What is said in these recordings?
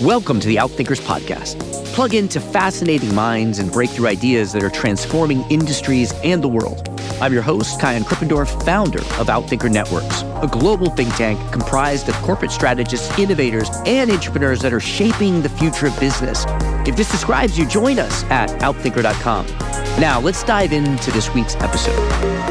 Welcome to the Outthinkers podcast. Plug into fascinating minds and breakthrough ideas that are transforming industries and the world. I'm your host, Kayan Krippendorf, founder of Outthinker Networks, a global think tank comprised of corporate strategists, innovators, and entrepreneurs that are shaping the future of business. If this describes you, join us at outthinker.com. Now, let's dive into this week's episode.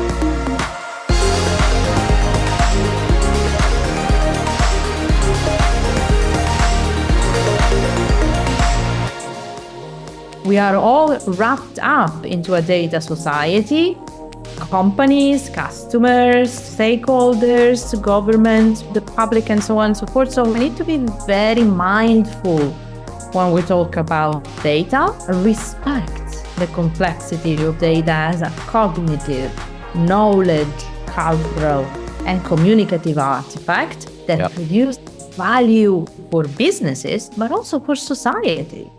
We are all wrapped up into a data society. Companies, customers, stakeholders, government, the public, and so on and so forth. So we need to be very mindful when we talk about data, respect the complexity of data as a cognitive, knowledge, cultural, and communicative artifact that produce value for businesses, but also for society.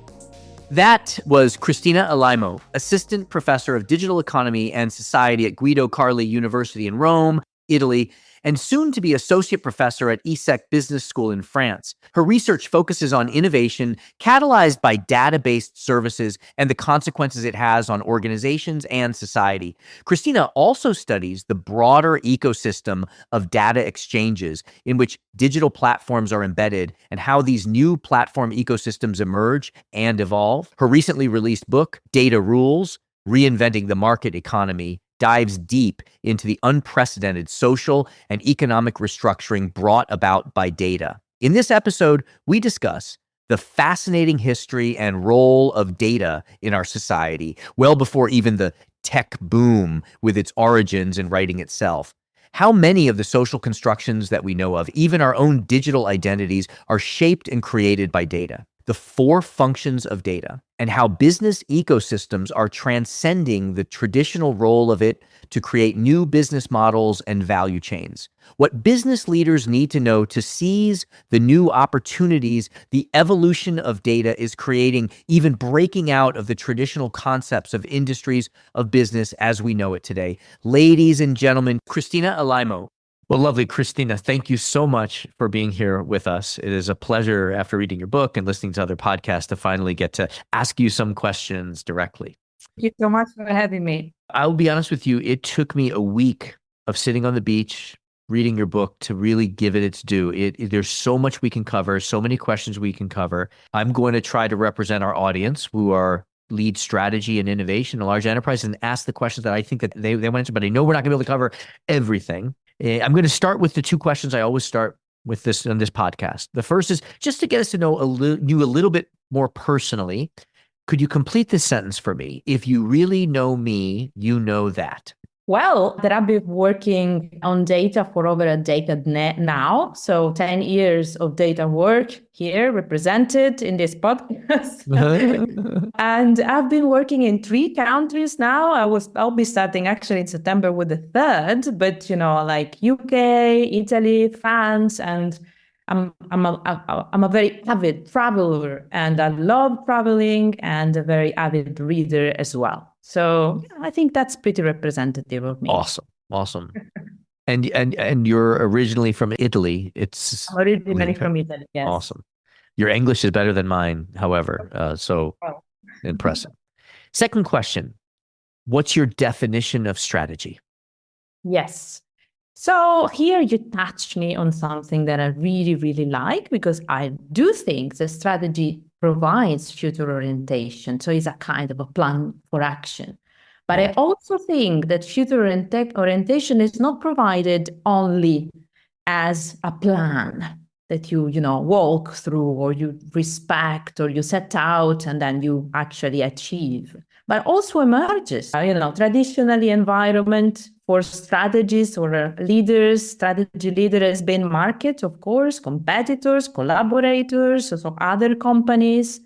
That was Cristina Alaimo, Assistant Professor of Digital Economy and Society at Guido, Carli University in Rome, Italy, and soon to be Associate Professor at ESSEC Business School in France. Her research focuses on innovation catalyzed by data-based services and the consequences it has on organizations and society. Christina also studies the broader ecosystem of data exchanges in which digital platforms are embedded and how these new platform ecosystems emerge and evolve. Her recently released book, Data Rules: Reinventing the Market Economy, dives deep into the unprecedented social and economic restructuring brought about by data. In this episode, we discuss the fascinating history and role of data in our society, well before even the tech boom with its origins in writing itself. How many of the social constructions that we know of, even our own digital identities, are shaped and created by data? The four functions of data, and how business ecosystems are transcending the traditional role of it to create new business models and value chains. What business leaders need to know to seize the new opportunities the evolution of data is creating, even breaking out of the traditional concepts of industries of business as we know it today. Ladies and gentlemen, Cristina Alaimo. Well, lovely Christina, thank you so much for being here with us. It is a pleasure after reading your book and listening to other podcasts to finally get to ask you some questions directly. Thank you so much for having me. I'll be honest with you, it took me a week of sitting on the beach, reading your book to really give it its due. There's so much we can cover, so many questions we can cover. I'm going to try to represent our audience who are lead strategy and innovation in large enterprises and ask the questions that I think that they want to answer, but I know we're not going to be able to cover everything. I'm going to start with the two questions I always start with this on this podcast. The first is just to get us to know you a little bit more personally. Could you complete this sentence for me? If you really know me, you know that. Well, that I've been working on data for over a decade now. So 10 years of data work here represented in this podcast. And I've been working in 3 countries now. I'll be starting actually in September with the third, but like UK, Italy, France, and I'm a very avid traveler, and I love traveling, and a very avid reader as well. So I think that's pretty representative of me. Awesome. And you're originally from Italy. I'm originally from Italy, yes. Awesome. Your English is better than mine, however, so impressive. Second question, what's your definition of strategy? Yes. So here you touched me on something that I really, really like, because I do think the strategy provides future orientation. So it's a kind of a plan for action. But I also think that future orientation is not provided only as a plan that you walk through, or you respect, or you set out and then you actually achieve, but also emerges. Traditionally, environment for strategies or leaders, strategy leader has been market, of course, competitors, collaborators, so other companies.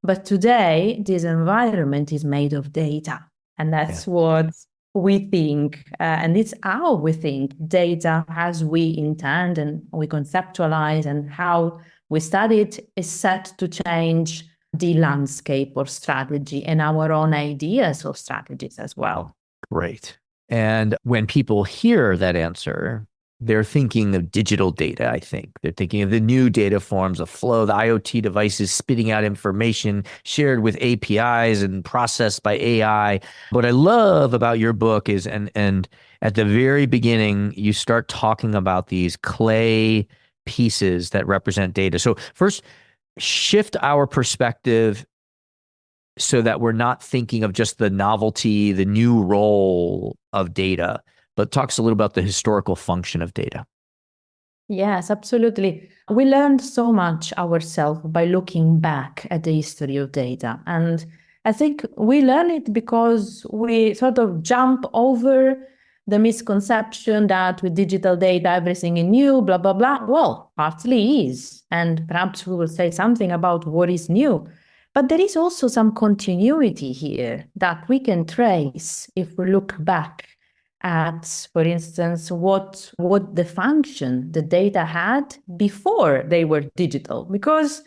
But today, this environment is made of data. And that's what we think, and it's how we think data as we intend and we conceptualize, and how we study it is set to change the landscape or strategy and our own ideas of strategies as well. Great. And when people hear that answer, they're thinking of digital data, I think. They're thinking of the new data forms of flow, the IoT devices spitting out information shared with APIs and processed by AI. What I love about your book is, and at the very beginning, you start talking about these clay pieces that represent data. So first, shift our perspective so that we're not thinking of just the novelty, the new role of data, but talks a little about the historical function of data. Yes, absolutely. We learned so much ourselves by looking back at the history of data. And I think we learn it because we sort of jump over the misconception that with digital data, everything is new, blah, blah, blah. Well, partly is. And perhaps we will say something about what is new. But there is also some continuity here that we can trace if we look back at, for instance, what the function the data had before they were digital. Because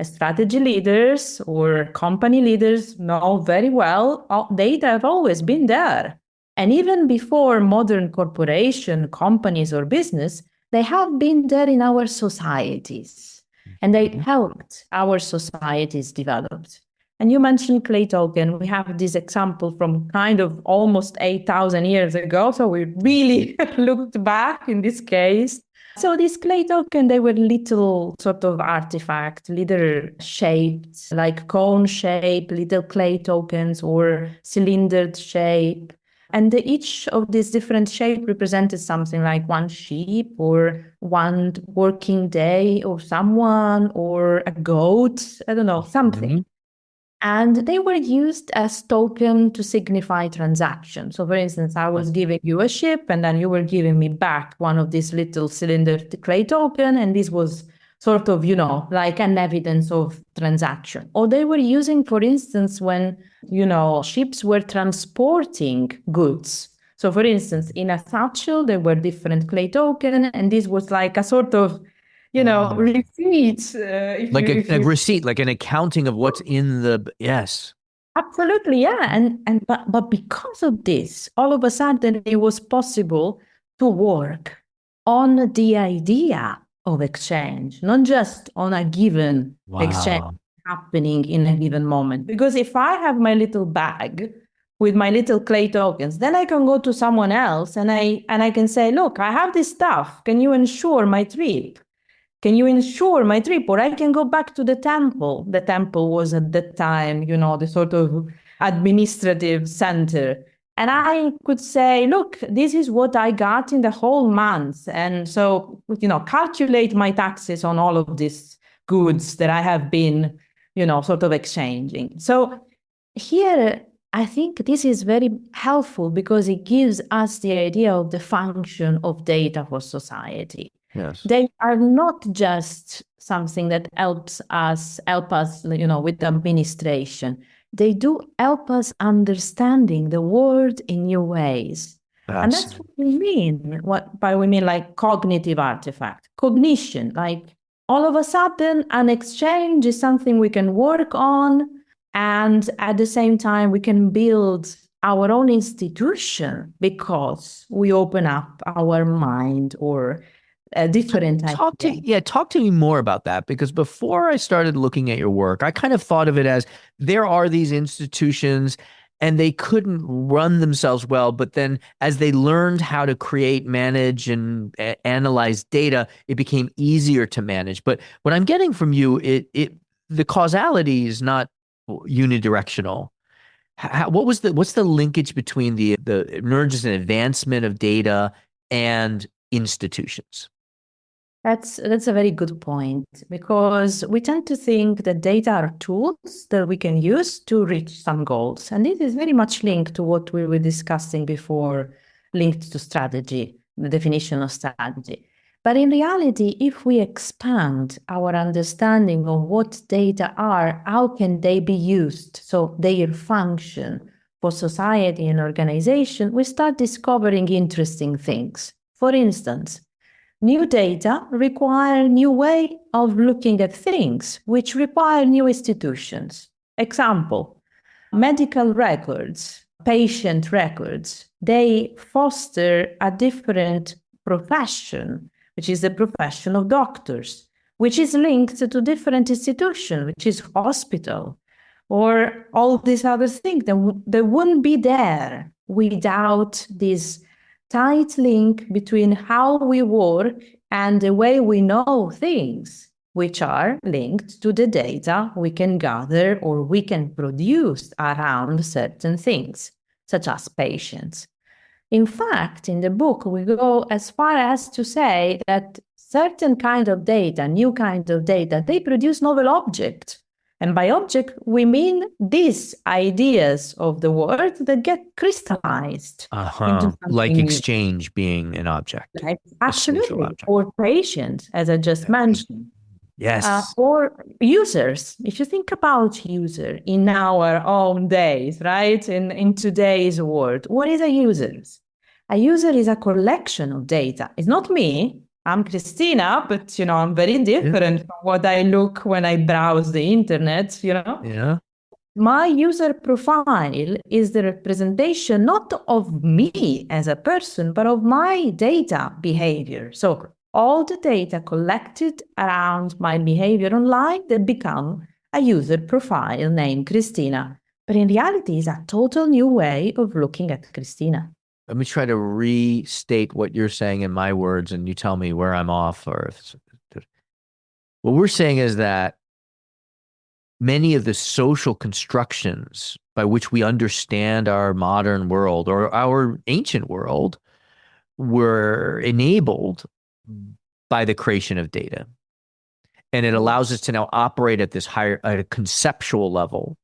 strategy leaders or company leaders know very well data have always been there. And even before modern corporation, companies, or business, they have been there in our societies. And they helped our societies develop. And you mentioned clay token. We have this example from kind of almost 8,000 years ago. So we really looked back in this case. So these clay token, they were little sort of artifact, little shaped, like cone shape, little clay tokens or cylindered shape. And each of these different shapes represented something like one sheep or one working day of someone or a goat, I don't know, something. Mm-hmm. And they were used as token to signify transaction. So for instance, I was giving you a ship and then you were giving me back one of these little cylinder clay token. And this was sort of, like an evidence of transaction. Or they were using, for instance, when, ships were transporting goods. So for instance, in a satchel, there were different clay token. And this was like a sort of receipts. Like a receipt, like an accounting of what's in the, yes. Absolutely, yeah. But because of this, all of a sudden it was possible to work on the idea of exchange, not just on a given exchange happening in a given moment. Because if I have my little bag with my little clay tokens, then I can go to someone else and I can say, look, I have this stuff. Can you insure my trip? Can you insure my trip? Or I can go back to the temple. The temple was at that time, the sort of administrative center. And I could say, look, this is what I got in the whole month. And so, calculate my taxes on all of these goods that I have been, sort of exchanging. So here, I think this is very helpful because it gives us the idea of the function of data for society. Yes. They are not just something that help us, with the administration. They do help us understanding the world in new ways. And that's what we mean. What by we mean like cognitive artifact, cognition, like all of a sudden an exchange is something we can work on. And at the same time, we can build our own institution because we open up our mind or a different type. Talk to me more about that, because before I started looking at your work, I kind of thought of it as there are these institutions and they couldn't run themselves well, but then as they learned how to create, manage, and analyze data, it became easier to manage. But what I'm getting from you, the causality is not unidirectional. What's the linkage between the emergence and advancement of data and institutions? That's a very good point, because we tend to think that data are tools that we can use to reach some goals. And this is very much linked to what we were discussing before, linked to strategy, the definition of strategy. But in reality, if we expand our understanding of what data are, how can they be used, so their function for society and organization, we start discovering interesting things. For instance, new data require new way of looking at things, which require new institutions. Example, medical records, patient records, they foster a different profession, which is the profession of doctors, which is linked to different institutions, which is hospital, or all these other things that they wouldn't be there without this tight link between how we work and the way we know things, which are linked to the data we can gather or we can produce around certain things, such as patients. In fact, in the book, we go as far as to say that certain kind of data, new kind of data, they produce novel objects. And by object, we mean these ideas of the world that get crystallized into something Like new. exchange being an object. Like, absolutely. Or patients, as I just mentioned. Yes. Or users. If you think about user in our own days, right? In today's world, what is a user? A user is a collection of data. It's not me. I'm Cristina, but I'm very different from what I look when I browse the internet, Yeah. My user profile is the representation not of me as a person, but of my data behavior. So all the data collected around my behavior online that become a user profile named Cristina. But in reality, it's a total new way of looking at Cristina. Let me try to restate what you're saying in my words, and you tell me where I'm off. What we're saying is that many of the social constructions by which we understand our modern world or our ancient world were enabled by the creation of data. And it allows us to now operate at this higher, at a conceptual level.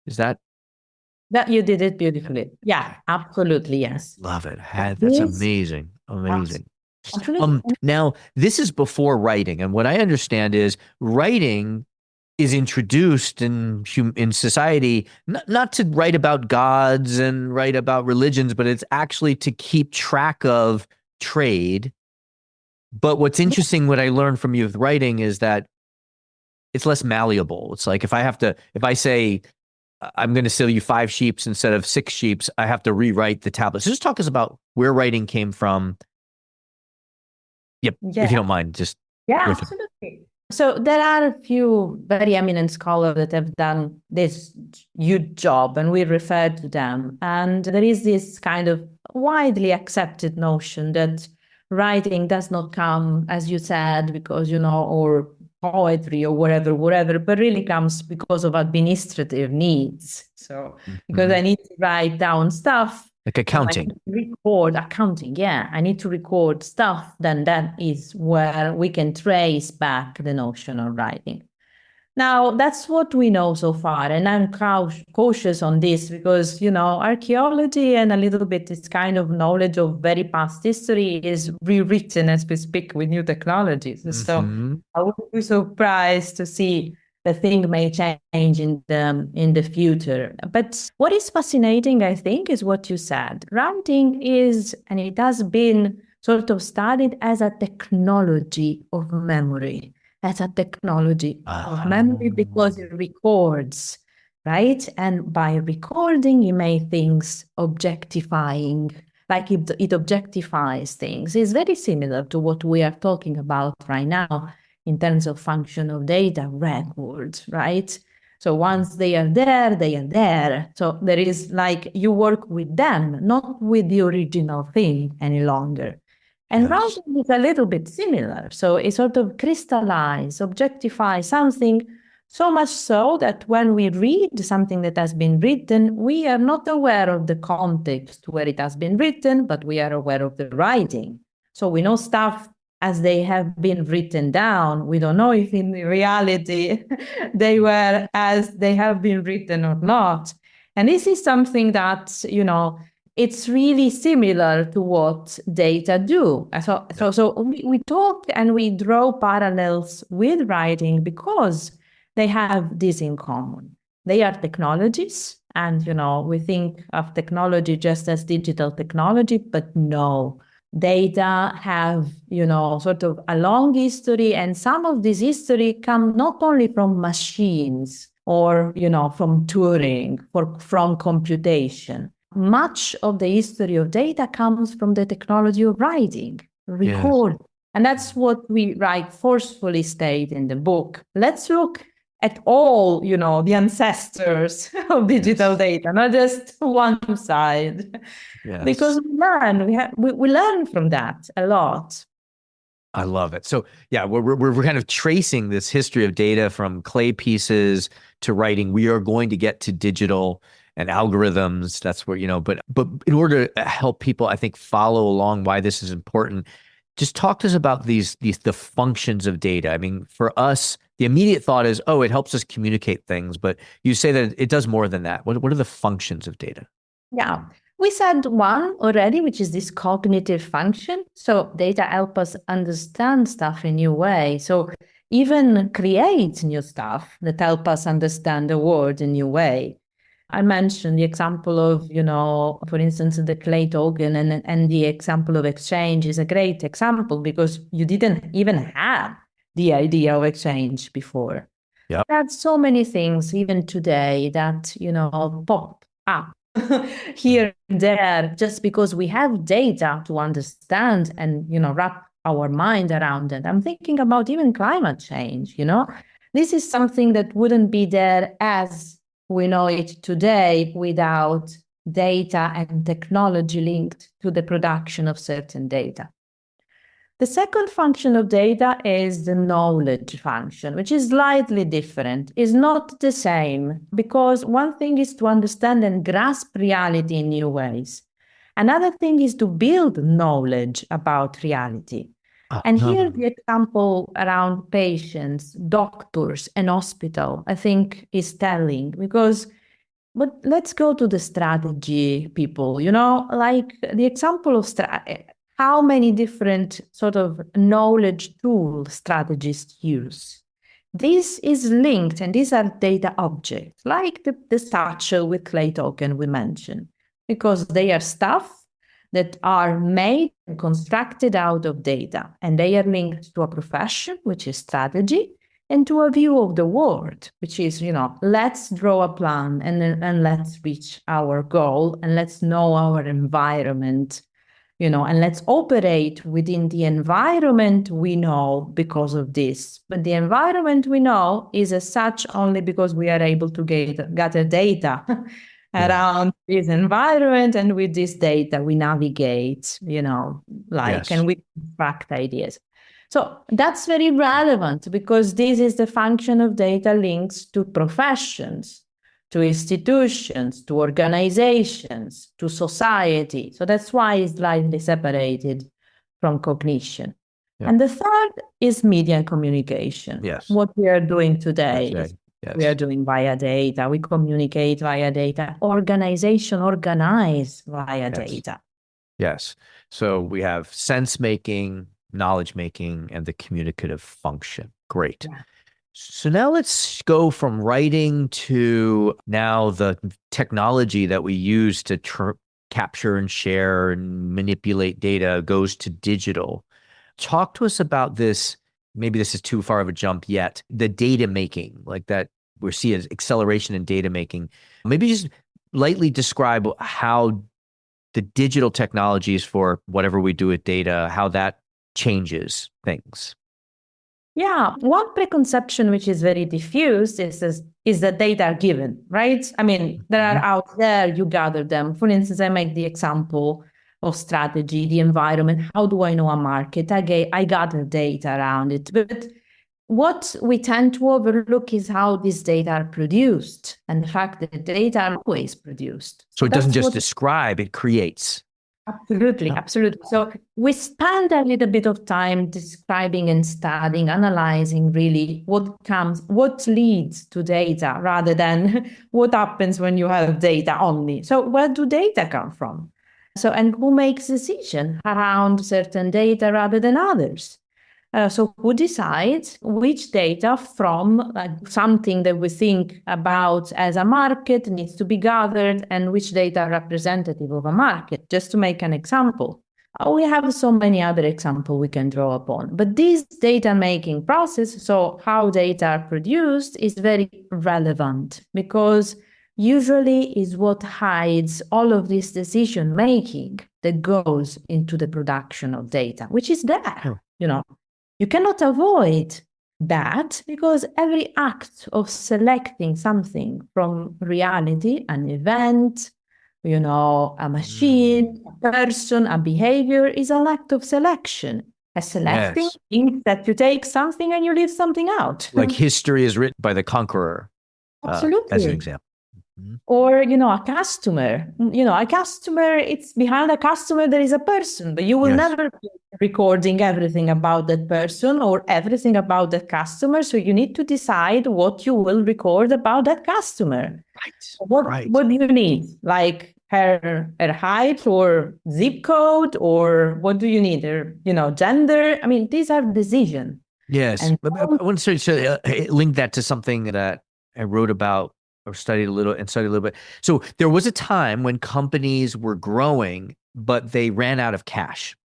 Is that? That you did it beautifully. Yeah, absolutely. Yes. Love it. That's amazing. Amazing. Now, this is before writing. And what I understand is writing is introduced in society, not to write about gods and write about religions, but it's actually to keep track of trade. But what's interesting, what I learned from you with writing is that it's less malleable. It's like if I say, I'm going to sell you 5 sheep instead of 6 sheep, I have to rewrite the tablet. So just talk us about where writing came from. Yep. Yeah. If you don't mind, just. Yeah, absolutely. So there are a few very eminent scholars that have done this huge job, and we refer to them. And there is this kind of widely accepted notion that writing does not come, as you said, because, or poetry or whatever, but really comes because of administrative needs. So because I need to write down stuff. Like accounting. Record accounting, yeah. I need to record stuff, then that is where we can trace back the notion of writing. Now, that's what we know so far, and I'm cautious on this because, archaeology and a little bit this kind of knowledge of very past history is rewritten as we speak with new technologies. So I wouldn't be surprised to see the thing may change in the future. But what is fascinating, I think, is what you said. Writing is, and it has been sort of studied as a technology of memory. As a technology of memory because it records, right? And by recording, you make things objectifying, like it objectifies things. It's very similar to what we are talking about right now in terms of function of data records, right? So once they are there, they are there. So there is like you work with them, not with the original thing any longer. And writing is a little bit similar. So it sort of crystallizes, objectifies something so much so that when we read something that has been written, we are not aware of the context where it has been written, but we are aware of the writing. So we know stuff as they have been written down. We don't know if in reality they were as they have been written or not. And this is something that, it's really similar to what data do. So we talk and we draw parallels with writing because they have this in common. They are technologies, and we think of technology just as digital technology, but no. Data have, sort of a long history, and some of this history come not only from machines or, from Turing, from computation. much of the history of data comes from the technology of writing, record. And that's what we forcefully state in the book. Let's look at all, the ancestors of digital data, not just one side. Because we learn from that a lot. I love it. So yeah, we're kind of tracing this history of data from clay pieces to writing. We are going to get to digital and algorithms. That's where, but in order to help people, I think, follow along why this is important, just talk to us about the functions of data. I mean, for us, the immediate thought is, it helps us communicate things, but you say that it does more than that. What are the functions of data? Yeah. We said one already, which is this cognitive function. So data help us understand stuff in new ways. So even create new stuff that help us understand the world in new way. I mentioned the example of, for instance, the clay token and the example of exchange is a great example because you didn't even have the idea of exchange before. Yep. There are so many things even today that, pop up here and there just because we have data to understand and, wrap our mind around it. I'm thinking about even climate change, This is something that wouldn't be there as we know it today without data and technology linked to the production of certain data. The second function of data is the knowledge function, which is slightly different. It's not the same because one thing is to understand and grasp reality in new ways. Another thing is to build knowledge about reality. And here the example around patients, doctors, and hospital, I think is telling but let's go to the strategy people, like the example of how many different sort of knowledge tool strategists use. This is linked, and these are data objects, like the statue with clay token we mentioned, because they are stuff that are made and constructed out of data, and they are linked to a profession, which is strategy, and to a view of the world, which is, let's draw a plan and let's reach our goal and let's know our environment, and let's operate within the environment we know because of this. But the environment we know is as such only because we are able to gather data around this environment. And with this data, we navigate, and we construct ideas. So that's very relevant because this is the function of data links to professions, to institutions, to organizations, to society. So that's why it's slightly separated from cognition. Yep. And the third is media and communication. Yes. What we are doing today. We are doing via data. We communicate via data. Organization organize via data. Yes. So we have sense making, knowledge making, and the communicative function. Great. Yeah. So now let's go from writing to now the technology that we use to capture and share and manipulate data goes to digital. Talk to us about this. Maybe this is too far of a jump yet. The data making, like that we're seeing as acceleration in data making. Maybe just lightly describe how the digital technologies for whatever we do with data, how that changes things. Yeah, one preconception which is very diffused is that data are given, right? I mean, they are out there, you gather them. For instance, I make the example of strategy, the environment. How do I know a market? I gather data around it. But what we tend to overlook is how these data are produced and the fact that data are always produced. So it doesn't just describe, it creates. Absolutely, absolutely. So we spend a little bit of time describing and studying, analyzing really what leads to data rather than what happens when you have data only. So where do data come from? So, and who makes decisions around certain data rather than others? So who decides which data from something that we think about as a market needs to be gathered and which data are representative of a market? Just to make an example. We have so many other examples we can draw upon. But this data making process, so how data are produced, is very relevant because usually is what hides all of this decision making that goes into the production of data, which is there. You cannot avoid that because every act of selecting something from reality, an event, a machine, a person, a behavior is an act of selection. A selecting means that you take something and you leave something out. Like history is written by the conqueror. Absolutely. As an example. Or, a customer, it's behind a customer, there is a person, but you will never be recording everything about that person or everything about that customer. So you need to decide what you will record about that customer. Right. What do you need? Like her height or zip code, or what do you need? Her, gender. I mean, these are decisions. Yes. And I want to link that to something that I wrote about or studied a little bit. So there was a time when companies were growing, but they ran out of cash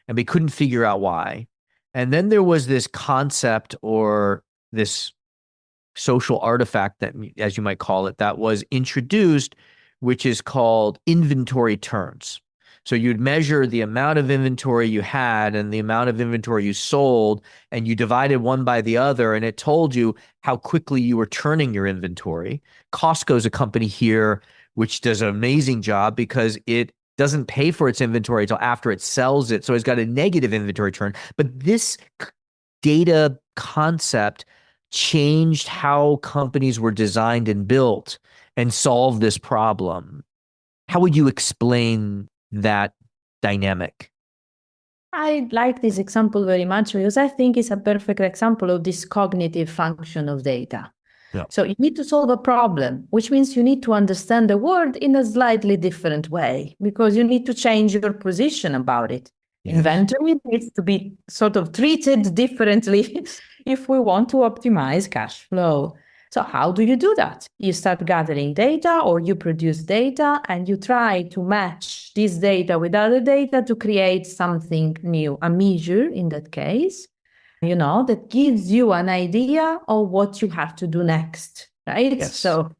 and they couldn't figure out why. And then there was this concept or this social artifact that, as you might call it, that was introduced, which is called inventory turns. So you'd measure the amount of inventory you had and the amount of inventory you sold, and you divided one by the other, and it told you how quickly you were turning your inventory. Costco's a company here which does an amazing job because it doesn't pay for its inventory until after it sells it. So it's got a negative inventory turn. But this data concept changed how companies were designed and built and solved this problem. How would you explain that dynamic? I like this example very much because I think it's a perfect example of this cognitive function of data. Yeah. So you need to solve a problem, which means you need to understand the world in a slightly different way because you need to change your position about it. Yes. Inventory needs to be sort of treated differently if we want to optimize cash flow. So how do you do that? You start gathering data or you produce data and you try to match this data with other data to create something new, a measure in that case, that gives you an idea of what you have to do next, right? Yes. So,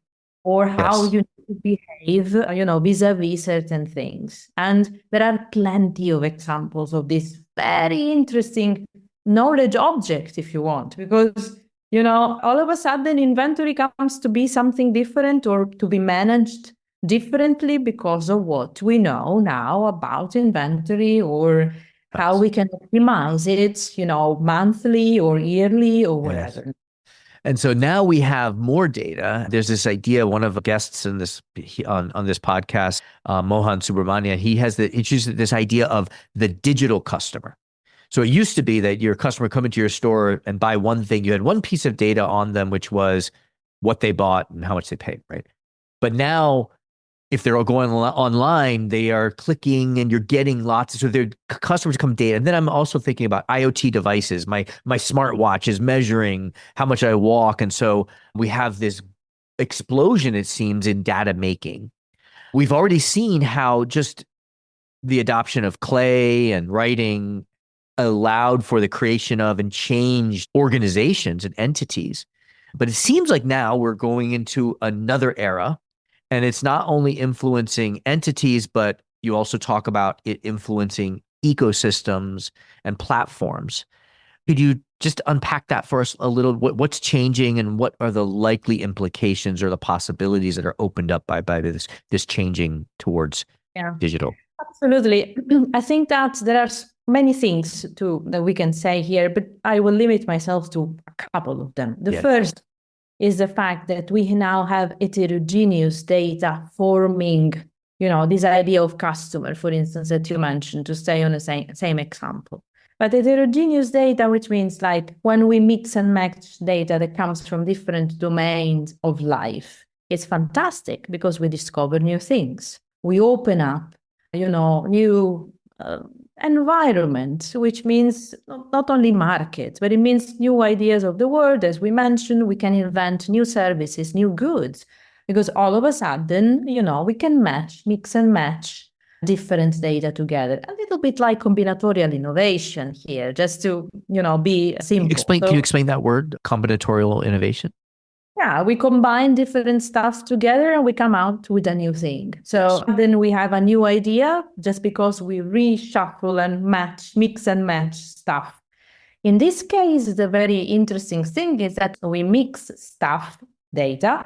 or how you behave, vis-a-vis certain things. And there are plenty of examples of this very interesting knowledge object, if you want, because all of a sudden inventory comes to be something different or to be managed differently because of what we know now about inventory or how we can optimize it, monthly or yearly or whatever. Yes. And so now we have more data. There's this idea, one of the guests in this on this podcast, Mohan Subramanian, he introduced this idea of the digital customer. So it used to be that your customer come into your store and buy one thing. You had one piece of data on them, which was what they bought and how much they paid, right? But now, if they're all going online, they are clicking and you're getting lots. So their customers come data. And then I'm also thinking about IoT devices. My smartwatch is measuring how much I walk. And so we have this explosion, it seems, in data making. We've already seen how just the adoption of clay and writing allowed for the creation of and changed organizations and entities. But it seems like now we're going into another era, and it's not only influencing entities, but you also talk about it influencing ecosystems and platforms. Could you just unpack that for us a little? What's changing and what are the likely implications or the possibilities that are opened up by this changing towards digital? Absolutely. I think that there are many things that we can say here, but I will limit myself to a couple of them. The first is the fact that we now have heterogeneous data forming, this idea of customer, for instance, that you mentioned, to stay on the same example. But heterogeneous data, which means like when we mix and match data that comes from different domains of life, it's fantastic because we discover new things. We open up, new environment, which means not only markets, but it means new ideas of the world. As we mentioned, we can invent new services, new goods, because all of a sudden, we can mix and match different data together. A little bit like combinatorial innovation here, just to, be simple. Can you explain that word, combinatorial innovation? Yeah, we combine different stuff together and we come out with a new thing. So then we have a new idea just because we reshuffle and mix and match stuff. In this case, the very interesting thing is that we mix stuff, data,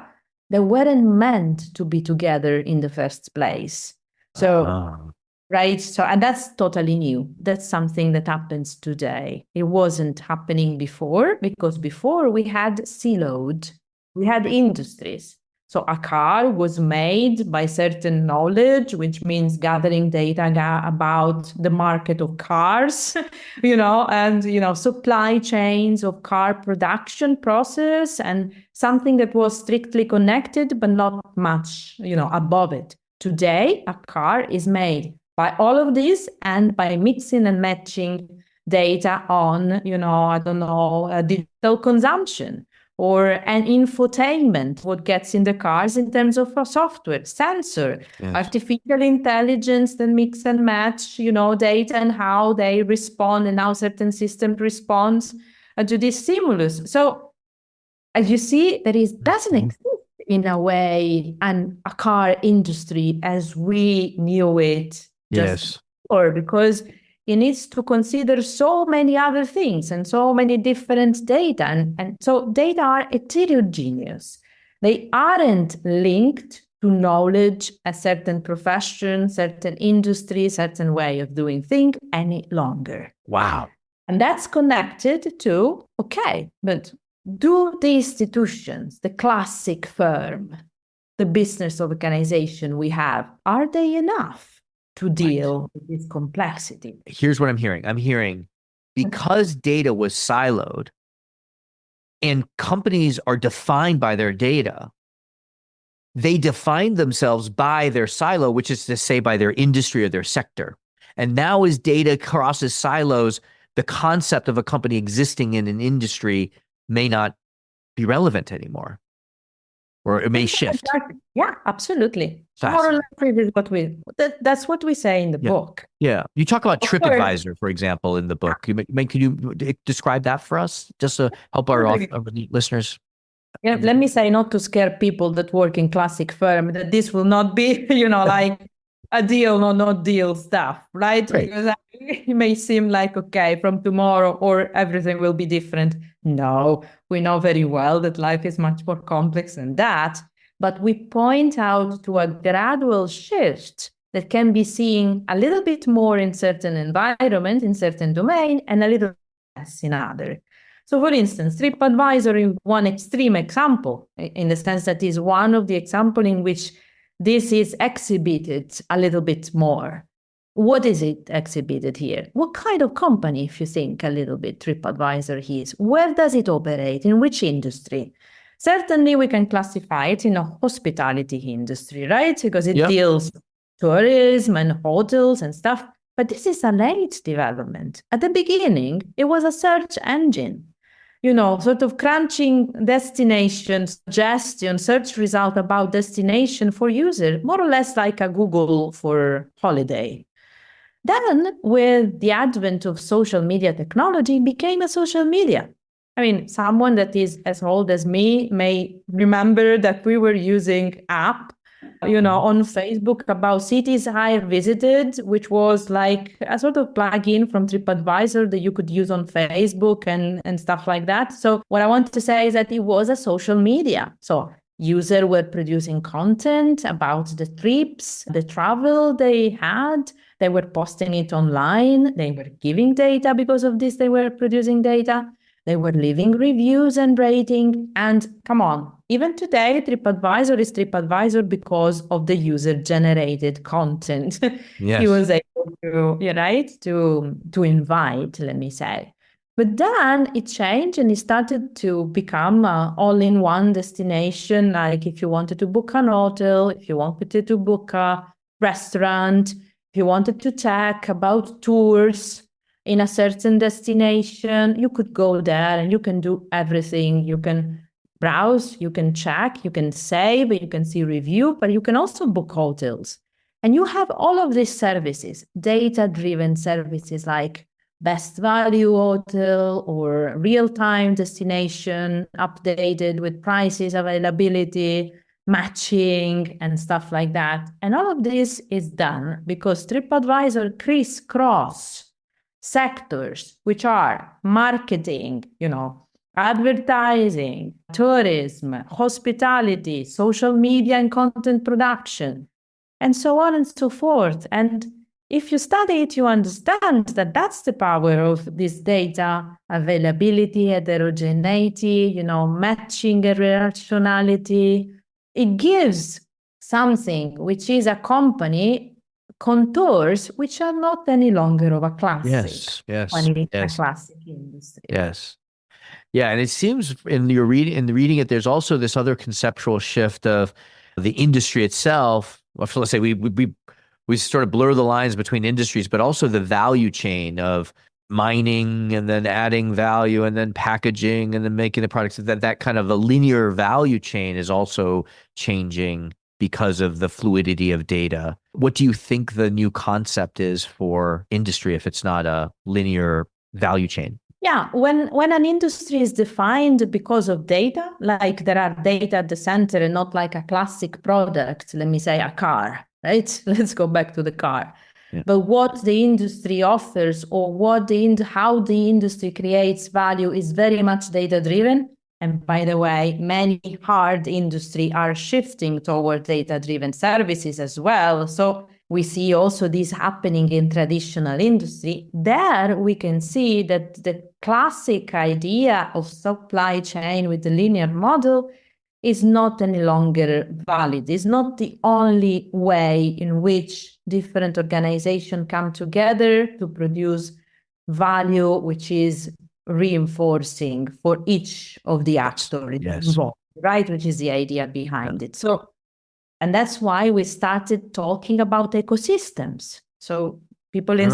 that weren't meant to be together in the first place. So, right? So, and that's totally new. That's something that happens today. It wasn't happening before because before we had siloed. We had industries. So a car was made by certain knowledge, which means gathering data about the market of cars, and supply chains of car production process, and something that was strictly connected, but not much, above it. Today, a car is made by all of this and by mixing and matching data on, digital consumption or an infotainment, what gets in the cars in terms of software, sensor, artificial intelligence, then mix and match, data and how they respond and how certain system responds to this stimulus. So as you see, doesn't exist in a way a car industry as we knew it just before, because it needs to consider so many other things and so many different data. And so data are heterogeneous. They aren't linked to knowledge, a certain profession, certain industry, certain way of doing things any longer. Wow. And that's connected to, but do the institutions, the classic firm, the business organization we have, are they enough to deal with this complexity? Here's what I'm hearing. I'm hearing because data was siloed and companies are defined by their data, they define themselves by their silo, which is to say by their industry or their sector. And now as data crosses silos, the concept of a company existing in an industry may not be relevant anymore, or it may shift. Yeah, absolutely. More or less that's what we say in the book. Yeah. You talk about TripAdvisor, for example, in the book. Can you describe that for us, just to help our listeners? Yeah, let me say, not to scare people that work in classic firm, that this will not be, like a deal or not deal stuff, right? Because it may seem like, from tomorrow or everything will be different. No, we know very well that life is much more complex than that. But we point out to a gradual shift that can be seen a little bit more in certain environment, in certain domain, and a little less in other. So for instance, TripAdvisor is one extreme example, in the sense that is one of the examples in which this is exhibited a little bit more. What is it exhibited here? What kind of company, if you think a little bit, TripAdvisor is? Where does it operate? In which industry? Certainly, we can classify it in a hospitality industry, right? Because it deals with tourism and hotels and stuff. But this is a late development. At the beginning, it was a search engine, sort of crunching destination suggestion, search result about destination for user, more or less like a Google for holiday. Then, with the advent of social media technology, it became a social media. I mean, someone that is as old as me may remember that we were using app, on Facebook about cities I have visited, which was like a sort of plug-in from TripAdvisor that you could use on Facebook and stuff like that. So what I want to say is that it was a social media. So users were producing content about the trips, the travel they had. They were posting it online. They were giving data because of this. They were producing data. They were leaving reviews and rating. And come on, even today, TripAdvisor is TripAdvisor because of the user-generated content. Yes. He was able to invite, let me say. But then it changed and it started to become all-in-one destination. Like if you wanted to book an hotel, if you wanted to book a restaurant, if you wanted to check about tours in a certain destination, you could go there and you can do everything. You can browse, you can check, you can save, you can see review, but you can also book hotels. And you have all of these services, data-driven services like best value hotel or real-time destination updated with prices, availability, matching, and stuff like that. And all of this is done because TripAdvisor crisscross sectors, which are marketing, advertising, tourism, hospitality, social media and content production, and so on and so forth. And if you study it, you understand that that's the power of this data availability, heterogeneity, matching and relationality. It gives something which is a company contours which are not any longer of a classic. Yes. A classic industry. Yes. Yeah, and it seems in reading it, there's also this other conceptual shift of the industry itself. Well, let's say we sort of blur the lines between industries, but also the value chain of mining and then adding value and then packaging and then making the products. That kind of a linear value chain is also changing because of the fluidity of data. What do you think the new concept is for industry if it's not a linear value chain? Yeah, when an industry is defined because of data, like there are data at the center and not like a classic product, let me say a car, right? Let's go back to the car. Yeah. But what the industry offers or how the industry creates value is very much data driven. And by the way, many hard industry are shifting toward data-driven services as well. So we see also this happening in traditional industry. There we can see that the classic idea of supply chain with the linear model is not any longer valid. It's not the only way in which different organizations come together to produce value, which is reinforcing for each of the actors involved, right? Which is the idea behind it. So, and that's why we started talking about ecosystems. So people in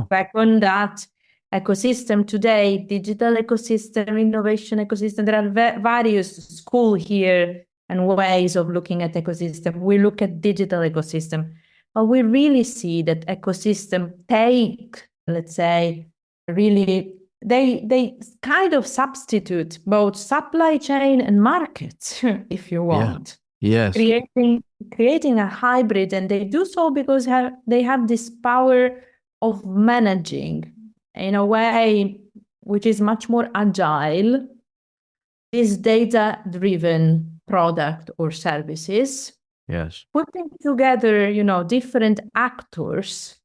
back on that ecosystem today, digital ecosystem, innovation ecosystem. There are various schools here and ways of looking at ecosystem. We look at digital ecosystem, but we really see that ecosystem take, let's say, really they kind of substitute both supply chain and markets, if you want. Yes. Creating a hybrid, and they do so because they have this power of managing in a way which is much more agile, this data-driven product or services. Yes. Putting together, different actors,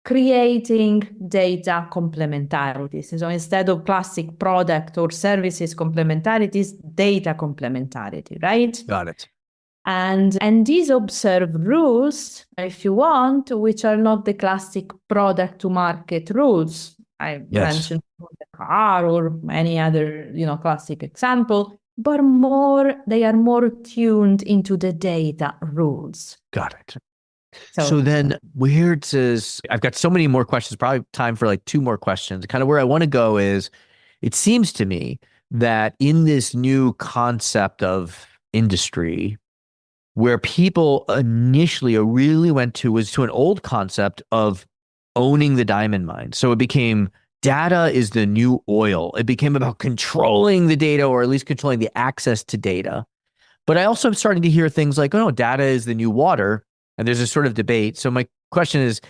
creating data complementarities. So instead of classic product or services complementarities, data complementarity, right? Got it. And these observed rules, if you want, which are not the classic product to market rules. I mentioned the car or any other, classic example, but they are more tuned into the data rules. Got it. So then I've got so many more questions, probably time for like two more questions. Kind of where I want to go is, it seems to me that in this new concept of industry, where people initially really was to an old concept of owning the diamond mine. So it became data is the new oil. It became about controlling the data, or at least controlling the access to data. But I also am starting to hear things like, oh no, data is the new water. And there's a sort of debate. So my question is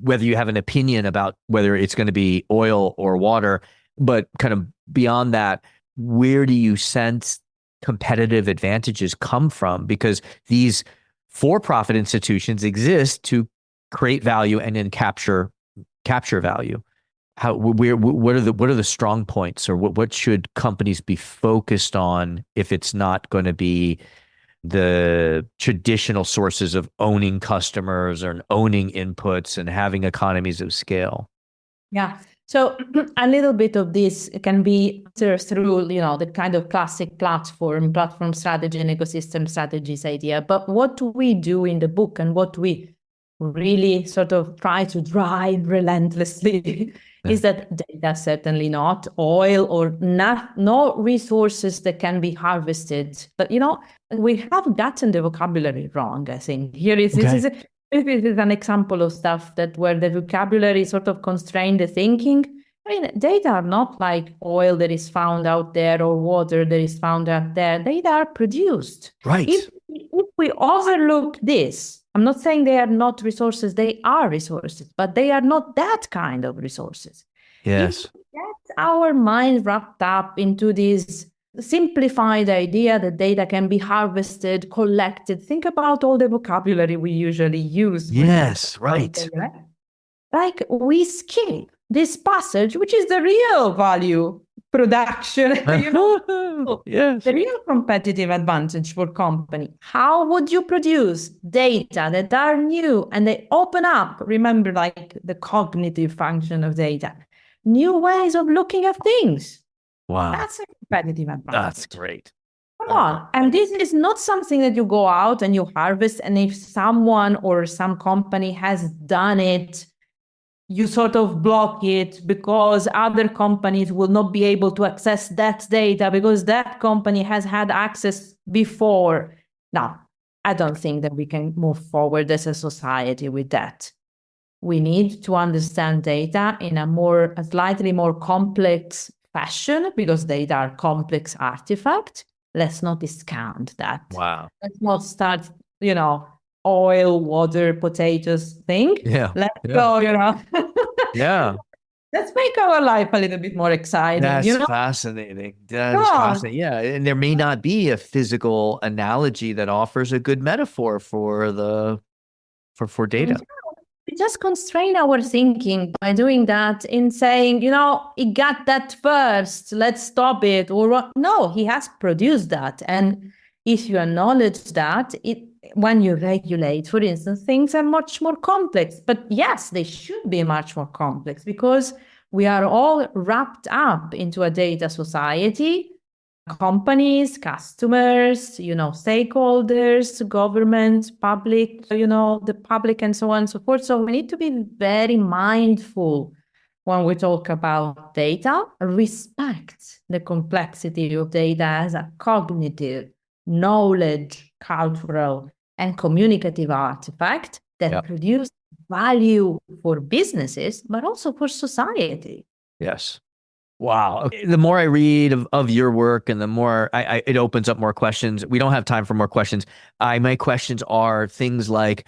whether you have an opinion about whether it's going to be oil or water, but kind of beyond that, where do you sense competitive advantages come from? Because these for-profit institutions exist to create value and then capture value. What are the strong points, or what should companies be focused on if it's not going to be the traditional sources of owning customers or owning inputs and having economies of scale? Yeah. So a little bit of this can be through, the kind of classic platform strategy and ecosystem strategies idea. But what we do in the book and what we really sort of try to drive relentlessly is that data certainly not oil or no resources that can be harvested. But, we have gotten the vocabulary wrong, I think. Here is This is an example of stuff that where the vocabulary sort of constrain the thinking. I mean, data are not like oil that is found out there or water that is found out there. Data are produced. Right. If we overlook this, I'm not saying they are not resources, they are resources, but they are not that kind of resources. Yes. If we get our mind wrapped up into this simplified idea that data can be harvested, collected, think about all the vocabulary we usually use. Yes, right. Like we skip this passage, which is the real value production, Yes. the real competitive advantage for company. How would you produce data that are new and they open up, remember, like the cognitive function of data, new ways of looking at things? Wow. That's a competitive advantage. That's great. Come on. And this is not something that you go out and you harvest. And if someone or some company has done it, you sort of block it because other companies will not be able to access that data because that company has had access before. Now, I don't think that we can move forward as a society with that. We need to understand data in a slightly more complex fashion because data are complex artifacts. Let's not discount that. Wow. Let's not start, oil, water, potatoes thing. Yeah. Let's go, Yeah. Let's make our life a little bit more exciting. That's fascinating. That's fascinating. Yeah. And there may not be a physical analogy that offers a good metaphor for data. We just constrain our thinking by doing that in saying, he got that first, let's stop it. Or no, he has produced that. And if you acknowledge that, when you regulate, for instance, things are much more complex. But yes, they should be much more complex because we are all wrapped up into a data society. Companies, customers, stakeholders, government, public, the public and so on and so forth. So we need to be very mindful when we talk about data, respect the complexity of data as a cognitive, knowledge, cultural, and communicative artifact that produce value for businesses, but also for society. Yes. Wow. Okay. The more I read of your work and the more it opens up more questions. We don't have time for more questions. My questions are things like,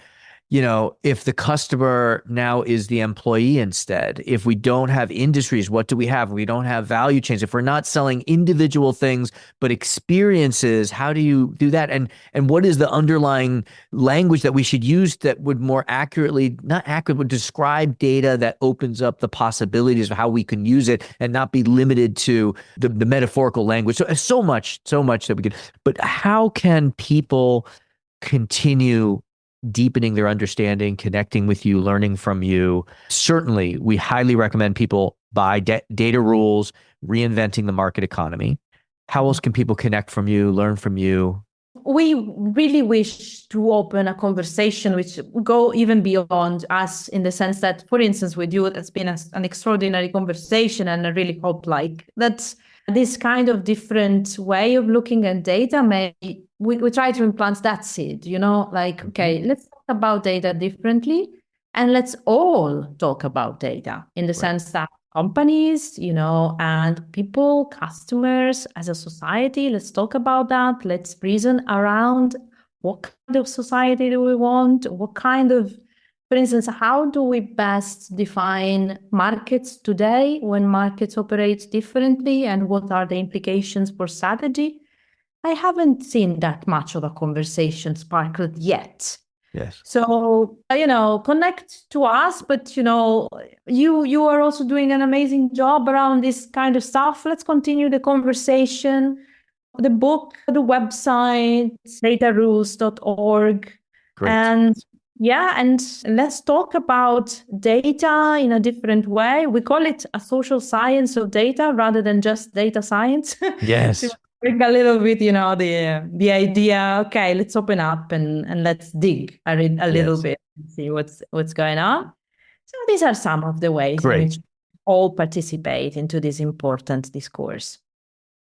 if the customer now is the employee instead, if we don't have industries, what do we have? We don't have value chains. If we're not selling individual things, but experiences, how do you do that? And what is the underlying language that we should use that would more accurately, not accurate, would describe data that opens up the possibilities of how we can use it and not be limited to the metaphorical language. So much that we could, but how can people continue deepening their understanding, connecting with you, learning from you? Certainly, we highly recommend people buy Data Rules, Reinventing the Market Economy. How else can people connect from you, learn from you? We really wish to open a conversation which go even beyond us in the sense that, for instance, with you, it's been an extraordinary conversation, and I really hope that this kind of different way of looking at data we try to implant that seed, okay, let's talk about data differently, and let's all talk about data in the sense that companies, and people, customers, as a society, let's talk about that. Let's reason around what kind of society do we want? What kind of, for instance, how do we best define markets today when markets operate differently, and what are the implications for strategy? I haven't seen that much of a conversation sparkled yet. Yes. So, connect to us, but, you are also doing an amazing job around this kind of stuff. Let's continue the conversation. The book, the website, datarules.org. Great. And let's talk about data in a different way. We call it a social science of data rather than just data science. Yes. Bring a little bit, the idea, okay, let's open up and let's dig a little bit and see what's going on. So these are some of the ways in which all participate into this important discourse.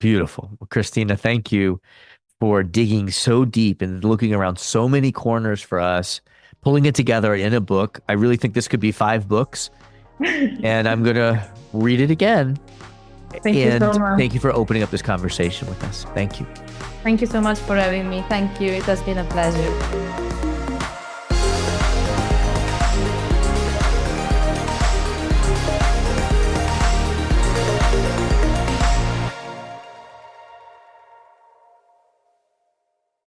Beautiful. Well, Christina, thank you for digging so deep and looking around so many corners for us. pulling it together in a book. I really think this could be 5 books, and I'm going to read it again. Thank you so much. Thank you for opening up this conversation with us. Thank you. Thank you so much for having me. Thank you. It has been a pleasure.